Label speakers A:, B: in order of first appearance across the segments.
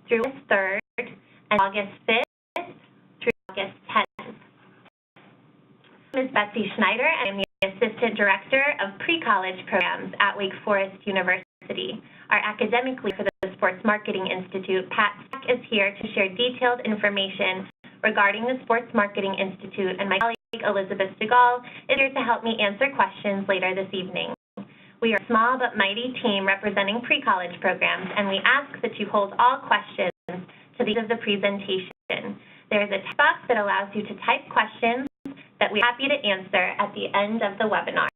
A: through August 3rd and August 5th through August 10th. My name is Betsy Schneider, and I'm the Assistant Director of Pre-College Programs at Wake Forest University. Our academic lead for the Sports Marketing Institute, Pat Stack, is here to share detailed information regarding the Sports Marketing Institute, and my colleague Elizabeth Segal is here to help me answer questions later this evening. We are a small but mighty team representing pre-college programs, and we ask that you hold all questions to the end of the presentation. There is a text box that allows you to type questions that we're happy to answer at the end of the webinar.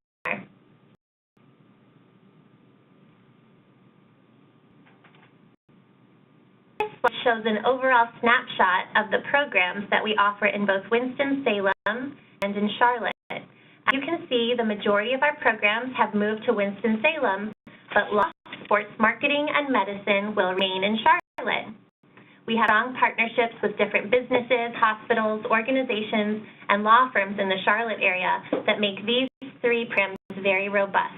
A: This slide shows an overall snapshot of the programs that we offer in both Winston-Salem and in Charlotte. As you can see, the majority of our programs have moved to Winston-Salem, but law, sports marketing, and medicine will remain in Charlotte. We have strong partnerships with different businesses, hospitals, organizations, and law firms in the Charlotte area that make these three programs very robust.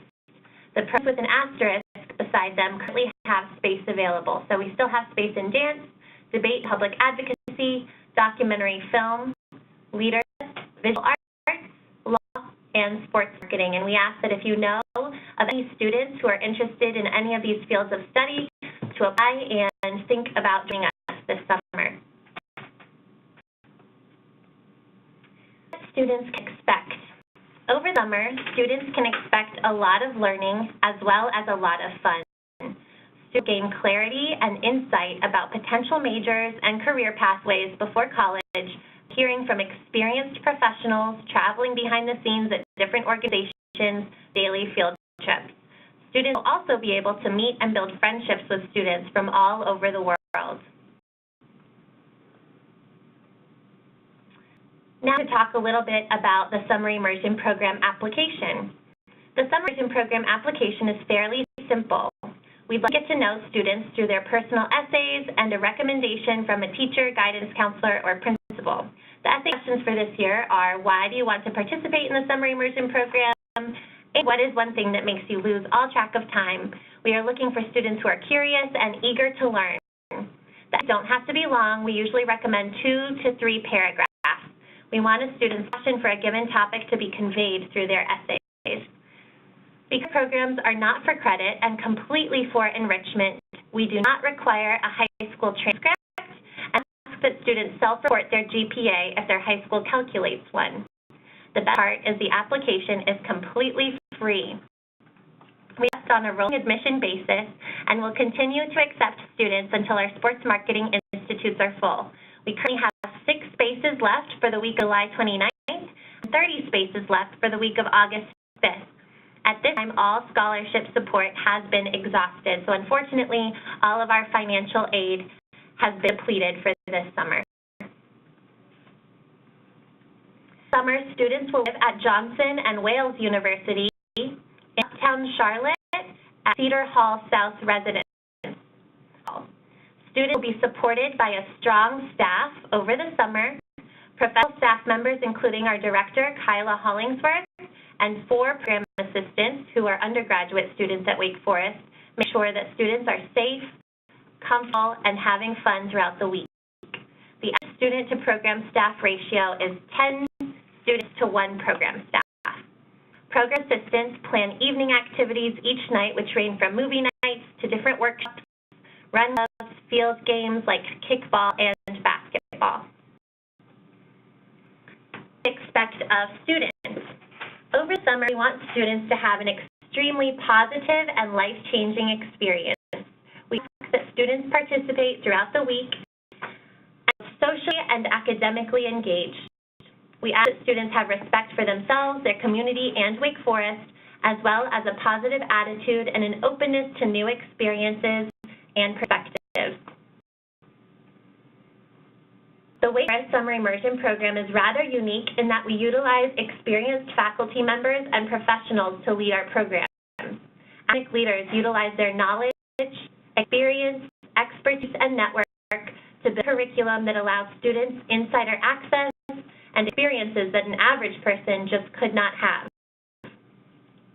A: The programs with an asterisk beside them currently have space available. So we still have space in dance, debate, public advocacy, documentary film, leaders, visual arts, law, and sports marketing. And we ask that if you know of any students who are interested in any of these fields of study, to apply and think about joining us this summer. What students can expect. Over the summer, students can expect a lot of learning as well as a lot of fun. Students gain clarity and insight about potential majors and career pathways before college, hearing from experienced professionals, traveling behind the scenes at different organizations, daily field trips. Students will also be able to meet and build friendships with students from all over the world. Now to talk a little bit about the Summer Immersion Program application. The Summer Immersion Program application is fairly simple. We'd like to get to know students through their personal essays and a recommendation from a teacher, guidance counselor, or principal. The essay questions for this year are, why do you want to participate in the Summer Immersion Program? And what is one thing that makes you lose all track of time? We are looking for students who are curious and eager to learn. That don't have to be long. We usually recommend 2 to 3 paragraphs. We want a student's passion for a given topic to be conveyed through their essays. Because programs are not for credit and completely for enrichment, we do not require a high school transcript and ask that students self-report their GPA if their high school calculates one. The best part is the application is completely free. We test on a rolling admission basis and will continue to accept students until our sports marketing institutes are full. We currently have 6 spaces left for the week of July 29th and 30 spaces left for the week of August 5th. At this time, all scholarship support has been exhausted, so unfortunately, all of our financial aid has been depleted for this summer. Summer, students will live at Johnson and Wales University in uptown Charlotte at Cedar Hall South Residence. Students will be supported by a strong staff over the summer, professional staff members including our director, Kyla Hollingsworth, and 4 program assistants who are undergraduate students at Wake Forest, make sure that students are safe, comfortable, and having fun throughout the week. The student to program staff ratio is 10 students to 1 program staff. Program assistants plan evening activities each night, which range from movie nights to different workshops, run clubs, field games like kickball and basketball. Expect of students. Over summer, we want students to have an extremely positive and life-changing experience. We ask that students participate throughout the week and socially and academically engaged. We ask that students have respect for themselves, their community, and Wake Forest, as well as a positive attitude and an openness to new experiences and perspectives. The Wake Forest Summer Immersion Program is rather unique in that we utilize experienced faculty members and professionals to lead our program. Academic leaders utilize their knowledge, experience, expertise, and network to build a curriculum that allows students insider access and experiences that an average person just could not have.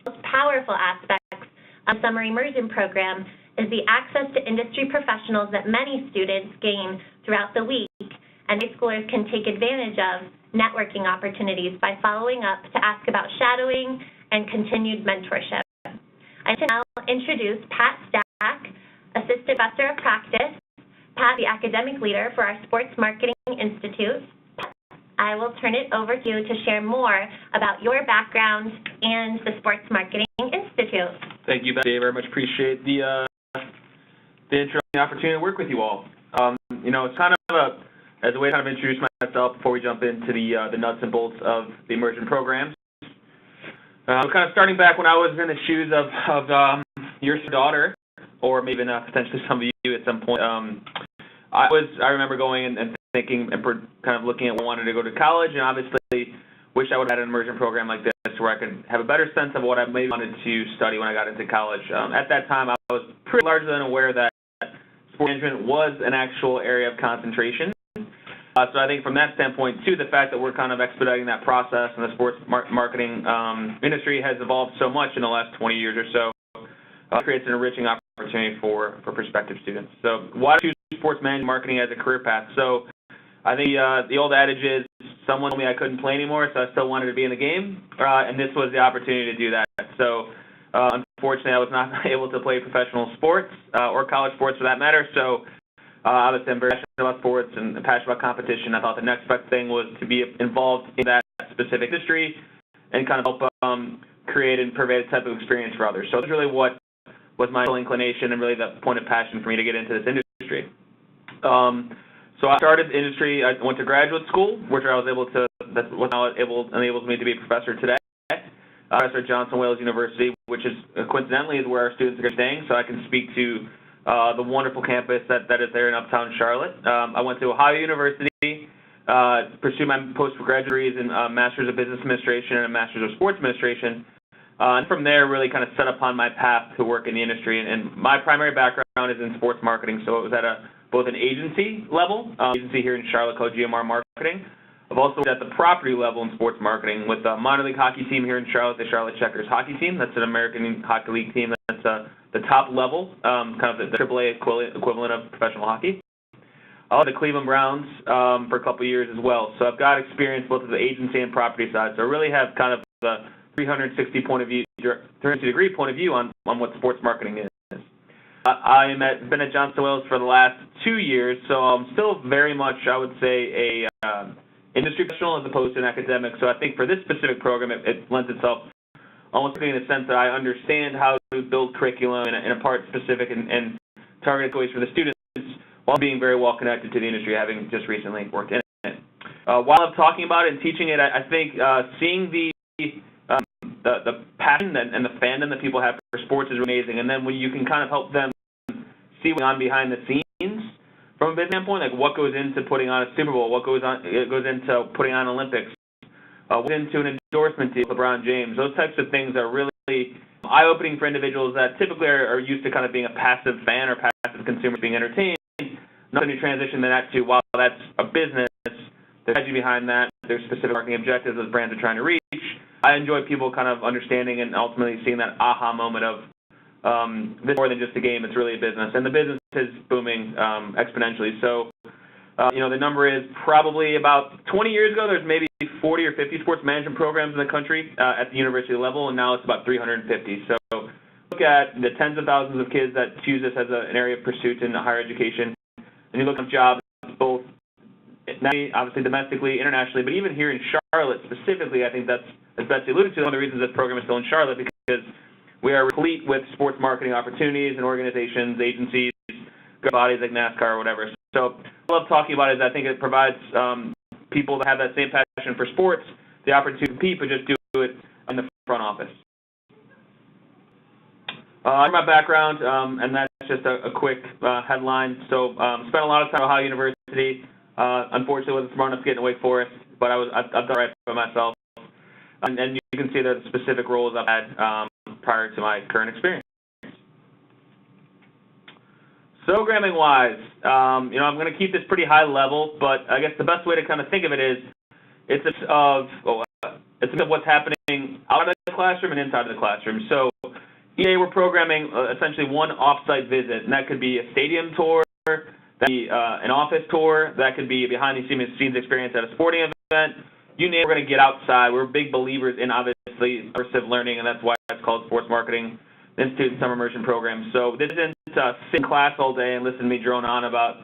A: The most powerful aspects of the Summer Immersion Program is the access to industry professionals that many students gain throughout the week, and high schoolers can take advantage of networking opportunities by following up to ask about shadowing and continued mentorship. I can now introduce Pat Stack, Assistant Professor of Practice, Pat, the academic leader for our Sports Marketing Institute. I will turn it over to you to share more about your background and the Sports Marketing Institute.
B: Thank you, Betsy. I very much appreciate the intro and the opportunity to work with you all. It's kind of as a way to kind of introduce myself before we jump into the nuts and bolts of the Immersion programs. Kind of starting back when I was in the shoes of your daughter, or maybe even potentially some of you at some point. I remember going and thinking and kind of looking at where I wanted to go to college, and obviously wish I would have had an immersion program like this where I could have a better sense of what I maybe wanted to study when I got into college. At that time, I was pretty largely unaware that sport management was an actual area of concentration. So I think from that standpoint, too, the fact that we're kind of expediting that process and the sports marketing industry has evolved so much in the last 20 years or so, creates an enriching opportunity for prospective students. So why choose sports management marketing as a career path? So I think the old adage is, someone told me I couldn't play anymore, so I still wanted to be in the game, and this was the opportunity to do that. So unfortunately, I was not able to play professional sports or college sports for that matter, so obviously I'm very passionate about sports and passionate about competition. I thought the next best thing was to be involved in that specific industry and kind of help create and provide a type of experience for others. So that's really what was my inclination and really the point of passion for me to get into this industry. So I started the industry. I went to graduate school, which I was able to. That's what enables me to be a professor today. Professor at Johnson Wales University, which is coincidentally is where our students are staying. So I can speak to the wonderful campus that is there in Uptown Charlotte. I went to Ohio University, pursued my postgraduate degrees in Master's of Business Administration and a Master's of Sports Administration. And from there, really kind of set upon my path to work in the industry. And my primary background is in sports marketing, so it was at both an agency level, agency here in Charlotte called GMR Marketing. I've also worked at the property level in sports marketing with a minor league hockey team here in Charlotte, the Charlotte Checkers hockey team. That's an American Hockey League team that's the top level, kind of the AAA equivalent of professional hockey. I was at the Cleveland Browns for a couple of years as well. So I've got experience both at the agency and property side. So I really have kind of the 360-degree point of view on what sports marketing is. I've been at Johnson Wales for the last 2 years, so I'm still very much, I would say, a industry professional as opposed to an academic. So I think for this specific program, it lends itself almost in the sense that I understand how to build curriculum and impart specific and targeted ways for the students while being very well connected to the industry, having just recently worked in it. While I'm talking about it and teaching it, I think seeing the passion and the fandom that people have for sports is amazing. And then when you can kind of help them see what's on behind the scenes from a business standpoint, like what goes into putting on a Super Bowl, what goes into putting on Olympics, what goes into an endorsement deal with LeBron James. Those types of things are really eye-opening for individuals that typically are used to kind of being a passive fan or passive consumer being entertained. Nothing to transition that to, while that's a business, there's strategy behind that, there's specific marketing objectives those brands are trying to reach. I enjoy people kind of understanding and ultimately seeing that aha moment of this is more than just a game, it's really a business. And the business is booming exponentially. So, the number is probably about 20 years ago, there's maybe 40 or 50 sports management programs in the country at the university level, and now it's about 350. So look at the tens of thousands of kids that choose this as an area of pursuit in higher education, and you look at jobs both obviously domestically, internationally, but even here in Charlotte specifically, I think that's, as Betsy alluded to, one of the reasons this program is still in Charlotte, because we are replete with sports marketing opportunities and organizations, agencies, bodies like NASCAR or whatever. So what I love talking about is I think it provides people that have that same passion for sports the opportunity to compete, but just do it in the front office. My background, and that's just a quick headline. So spent a lot of time at Ohio University. Unfortunately, wasn't smart enough to get into Wake Forest, but I've done right for myself. And you can see the specific roles I've had prior to my current experience. So programming-wise, I'm going to keep this pretty high level, but I guess the best way to kind of think of it is it's of what's happening outside of the classroom and inside of the classroom. So EA, we're programming essentially one off-site visit, and that could be a stadium tour, that could be an office tour, that could be a behind-the-scenes experience at a sporting event. You name it, we're going to get outside. We're big believers in, obviously, immersive learning, and that's why it's called Sports Marketing Institute and Summer Immersion Program. So this isn't sit in class all day and listen to me drone on about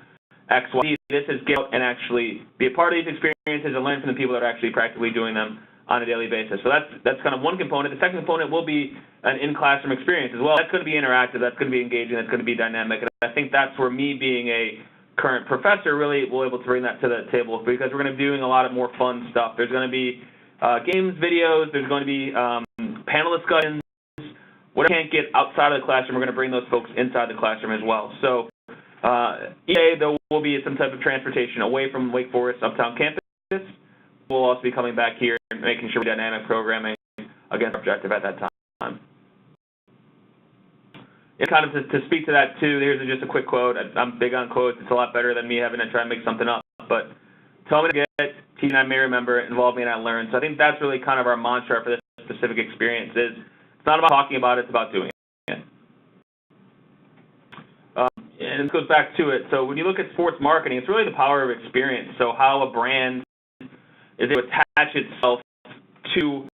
B: X, Y, Z. This is get out and actually be a part of these experiences and learn from the people that are actually practically doing them on a daily basis. So that's kind of one component. The second component will be an in-classroom experience as well. That's going to be interactive. That's going to be engaging. That's going to be dynamic. And I think that's where me being a current professor really will be able to bring that to the table, because we're going to be doing a lot of more fun stuff. There's going to be games, videos. There's going to be panel discussions. What I can't get outside of the classroom, we're going to bring those folks inside the classroom as well. So EA, there will be some type of transportation away from Wake Forest Uptown campus. We'll also be coming back here and making sure we're dynamic programming against our objective at that time. And kind of to speak to that too, here's just a quick quote. I'm big on quotes. It's a lot better than me having to try and make something up. But tell me to get, teach me I may remember, involve me and I learn. So I think that's really kind of our mantra for this specific experience. It's not about talking about it, it's about doing it. And this goes back to it. So when you look at sports marketing, it's really the power of experience. So how a brand is able to attach itself to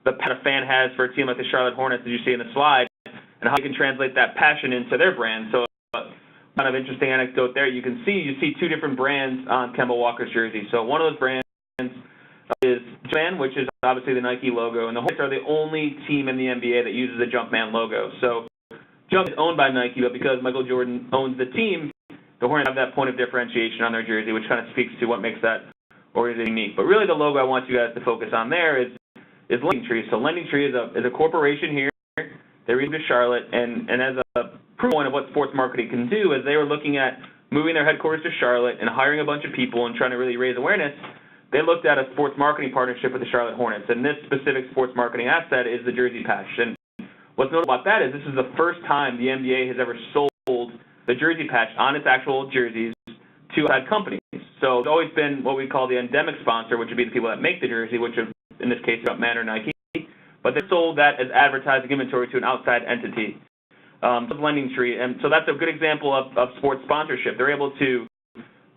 B: the passion a fan has for a team like the Charlotte Hornets, as you see in the slide, and how you can translate that passion into their brand. So kind of interesting anecdote there. You see two different brands on Kemba Walker's jersey. So one of those brands is Jumpman, which is obviously the Nike logo, and the Hornets are the only team in the NBA that uses the Jumpman logo. So Jump is owned by Nike, but because Michael Jordan owns the team, the Hornets have that point of differentiation on their jersey, which kind of speaks to what makes that organization unique. But really the logo I want you guys to focus on there is Lending Tree. So Lending Tree is a corporation here. They moved to Charlotte, and as a proof point of what sports marketing can do, is they were looking at moving their headquarters to Charlotte and hiring a bunch of people and trying to really raise awareness. They looked at a sports marketing partnership with the Charlotte Hornets, and this specific sports marketing asset is the jersey patch. And what's notable about that is this is the first time the NBA has ever sold the jersey patch on its actual jerseys to outside companies. So it's always been what we call the endemic sponsor, which would be the people that make the jersey, which are, in this case, Jumpman or Nike. But they sold that as advertising inventory to an outside entity, Lending Tree. And so that's a good example of sports sponsorship. They're able to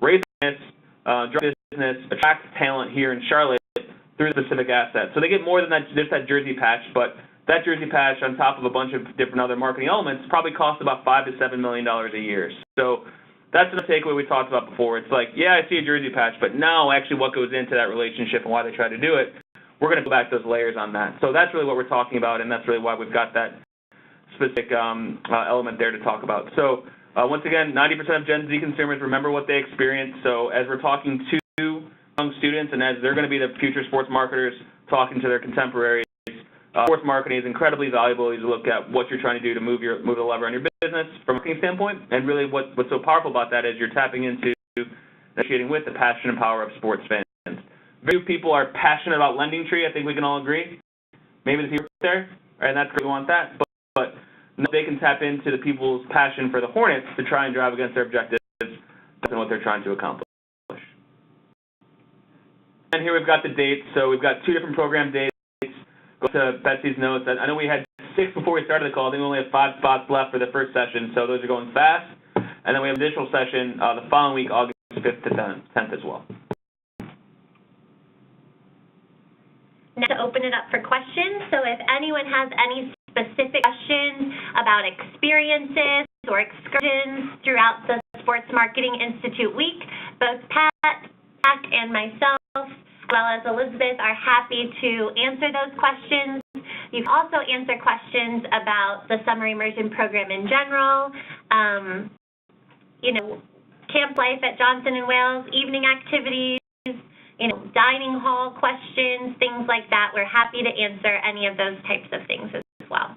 B: raise awareness, drive business, attract talent here in Charlotte through a specific asset. So they get more than that, just that jersey patch, but that jersey patch on top of a bunch of different other marketing elements probably costs about $5 to $7 million a year. So that's the takeaway we talked about before. It's like, yeah, I see a jersey patch, but now actually what goes into that relationship and why they try to do it, we're going to go back those layers on that. So that's really what we're talking about, and that's really why we've got that specific element there to talk about. So once again, 90% of Gen Z consumers remember what they experienced. So as we're talking to young students and as they're going to be the future sports marketers talking to their contemporaries, sports marketing is incredibly valuable as you look at what you're trying to do to move the lever on your business from a marketing standpoint. And really what's so powerful about that is you're tapping into negotiating with the passion and power of sports fans. Very few people are passionate about Lending Tree. I think we can all agree. Maybe the people there, right, and that's great. We want that. But they can tap into the people's passion for the Hornets to try and drive against their objectives and what they're trying to accomplish. And here we've got the dates. So we've got two different program dates. Go to Betsy's notes. I know we had 6 before we started the call. I think we only have 5 spots left for the first session, so those are going fast. And then we have an additional session the following week, August 5th to 10th as well.
A: Now to open it up for questions. So if anyone has any specific questions about experiences or excursions throughout the Sports Marketing Institute week, both Pat, Jack, and myself, as well as Elizabeth, are happy to answer those questions. You can also answer questions about the Summer Immersion program in general, camp life at Johnson & Wales, evening activities, dining hall questions, things like that. We're happy to answer any of those types of things as well.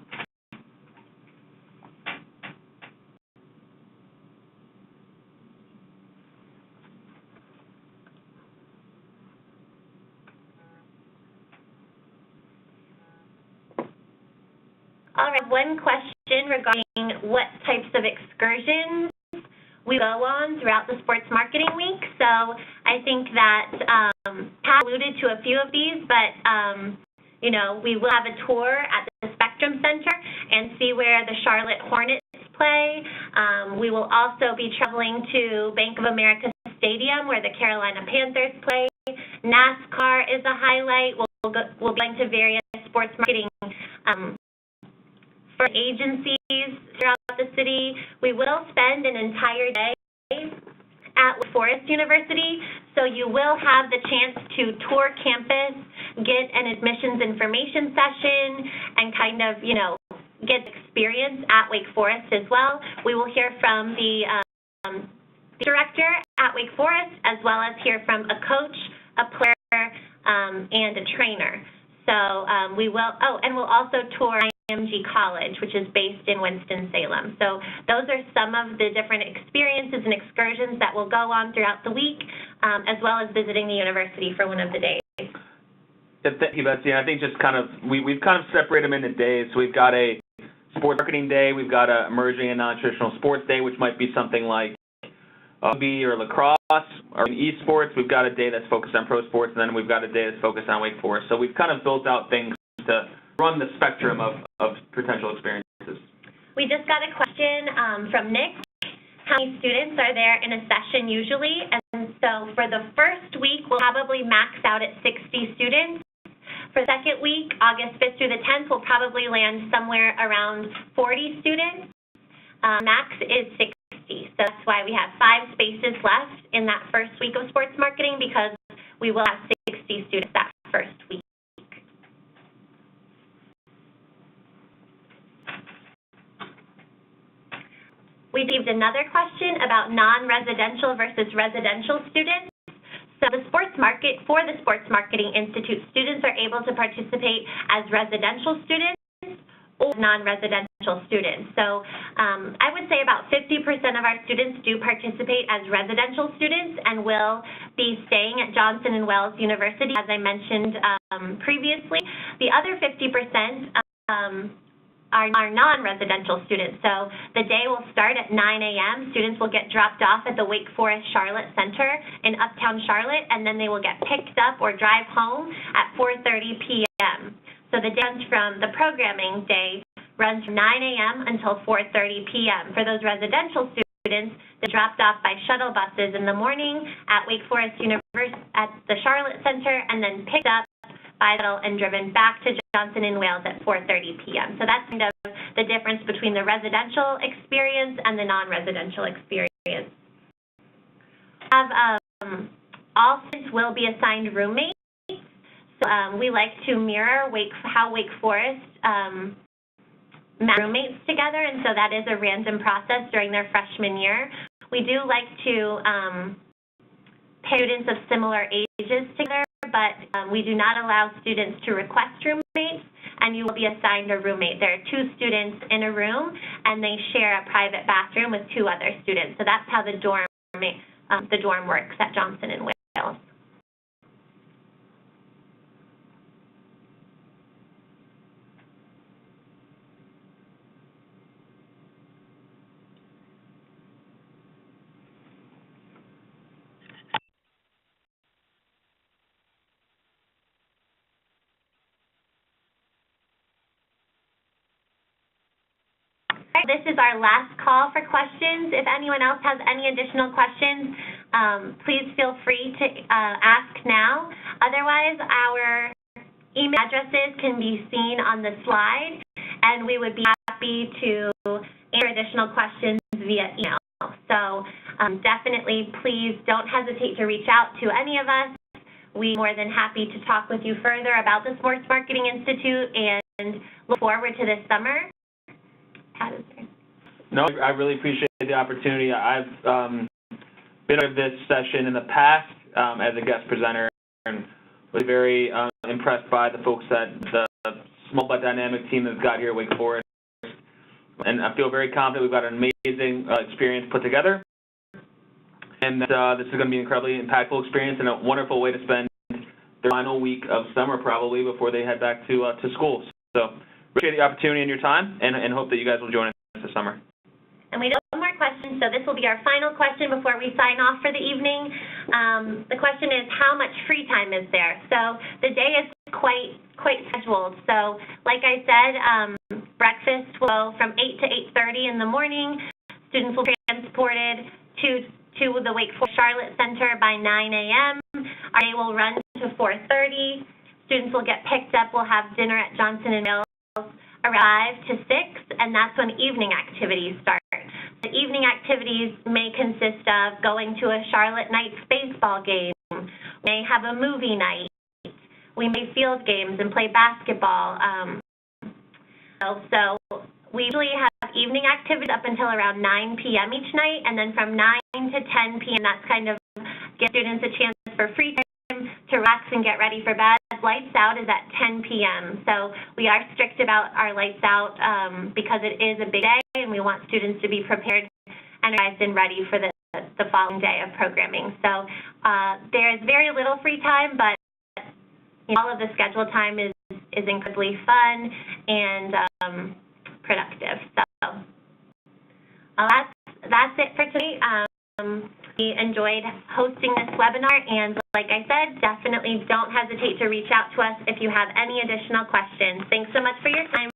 A: All right, one question regarding what types of excursions we go on throughout the Sports Marketing Week. So I think that Pat alluded to a few of these, but we will have a tour at the Spectrum Center, and see where the Charlotte Hornets play. We will also be traveling to Bank of America Stadium where the Carolina Panthers play. NASCAR is a highlight. We'll be going to various sports marketing for agencies throughout the city. We will spend an entire day at Wake Forest University, so you will have the chance to tour campus, get an admissions information session, and kind of, get experience at Wake Forest as well. We will hear from the director at Wake Forest, as well as hear from a coach, a player, and a trainer. So we will, and we'll also tour IMG College, which is based in Winston-Salem. So those are some of the different experiences and excursions that will go on throughout the week, as well as visiting the university for one of the days.
B: Yeah, thank you, Betsy. I think just we've kind of separated them into days. So we've got a sports marketing day, we've got a emerging and non-traditional sports day, which might be something like rugby or lacrosse, or in esports. We've got a day that's focused on pro sports, and then we've got a day that's focused on Wake Forest. So we've kind of built out things to run the spectrum of potential experiences.
A: We just got a question from Nick. How many students are there in a session usually? And so for the first week, we'll probably max out at 60 students. For the second week, August 5th through the 10th, we'll probably land somewhere around 40 students. Max is 60. So that's why we have 5 spaces left in that first week of sports marketing, because we will have 60 students that first week. We received another question about non-residential versus residential students. So the Sports Marketing Institute, students are able to participate as residential students or non-residential students. So I would say about 50% of our students do participate as residential students and will be staying at Johnson & Wales University, as I mentioned previously. The other 50% are non-residential students. So the day will start at 9 a.m. Students will get dropped off at the Wake Forest Charlotte Center in Uptown Charlotte, and then they will get picked up or drive home at 4:30 p.m. So the day runs from the programming day runs from 9 a.m. until 4:30 p.m. For those residential students, they're dropped off by shuttle buses in the morning at Wake Forest University at the Charlotte Center, and then picked up by shuttle and driven back to Johnson & Wales at 4:30 p.m. So that's kind of the difference between the residential experience and the non-residential experience. All students will be assigned roommates. So we like to mirror how Wake Forest match roommates together, and so that is a random process during their freshman year. We do like to pair students of similar ages together, but we do not allow students to request roommates, and you will be assigned a roommate. There are 2 students in a room, and they share a private bathroom with 2 other students. So that's how the dorm works at Johnson & Wales. This is our last call for questions. If anyone else has any additional questions, please feel free to ask now. Otherwise, our email addresses can be seen on the slide, and we would be happy to answer additional questions via email. So definitely, please don't hesitate to reach out to any of us. We're more than happy to talk with you further about the Sports Marketing Institute and look forward to this summer.
B: No, I really appreciate the opportunity. I've been on this session in the past as a guest presenter, and was very impressed by the folks at the small but dynamic team that's got here at Wake Forest. And I feel very confident we've got an amazing experience put together, and that this is going to be an incredibly impactful experience and a wonderful way to spend their final week of summer probably before they head back to school. So appreciate the opportunity and your time, and hope that you guys will join us this summer.
A: And we have one more question, so this will be our final question before we sign off for the evening. The question is, how much free time is there? So the day is quite quite scheduled. So like I said, breakfast will go from 8 to 8:30 in the morning. Students will be transported to the Wake Forest Charlotte Center by 9 a.m. Our day will run to 4:30. Students will get picked up. We'll have dinner at Johnson & Wales around 5 to 6, and that's when evening activities start. The evening activities may consist of going to a Charlotte Knights baseball game. We may have a movie night. We may field games and play basketball. So we usually have evening activities up until around 9 p.m. each night, and then from 9 to 10 p.m. that's kind of give students a chance for free time to relax and get ready for bed. Lights out is at 10 p.m. So we are strict about our lights out because it is a big day, and we want students to be prepared, energized, and ready for the following day of programming. So there is very little free time, but all of the scheduled time is incredibly fun and productive. So that's it for today. We enjoyed hosting this webinar, and like I said, definitely don't hesitate to reach out to us if you have any additional questions. Thanks so much for your time.